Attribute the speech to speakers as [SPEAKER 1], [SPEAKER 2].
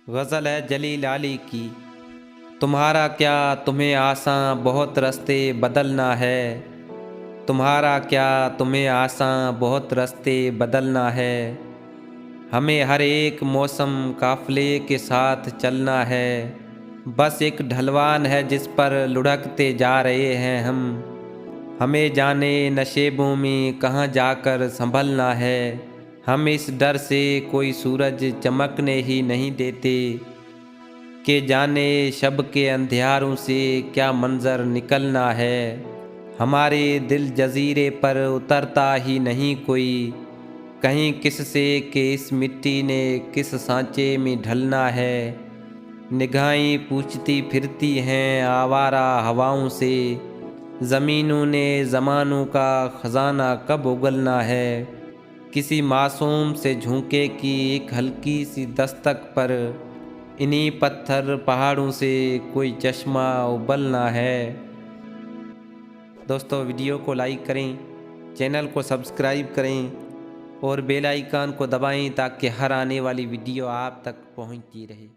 [SPEAKER 1] गज़ल है जलील अली की। तुम्हारा क्या तुम्हें आसां बहुत रास्ते बदलना है। तुम्हारा क्या तुम्हें आसां बहुत रास्ते बदलना है। हमें हर एक मौसम काफ़िले के साथ चलना है। बस एक ढलवान है जिस पर लुढ़कते जा रहे हैं हम। हमें जाने नशेबों में कहाँ जाकर संभलना है। हम इस डर से कोई सूरज चमकने ही नहीं देते कि जाने शब के अंधियारों से क्या मंजर निकलना है। हमारे दिल जजीरे पर उतरता ही नहीं कोई, कहीं किससे कि इस मिट्टी ने किस सांचे में ढलना है। निगाहें पूछती फिरती हैं आवारा हवाओं से, ज़मीनों ने ज़मानों का ख़जाना कब उगलना है। किसी मासूम से झोंके की एक हल्की सी दस्तक पर इन्हीं पत्थर पहाड़ों से कोई चश्मा उबलना है। दोस्तों, वीडियो को लाइक करें, चैनल को सब्सक्राइब करें और बेल आइकन को दबाएं ताकि हर आने वाली वीडियो आप तक पहुंचती रहे।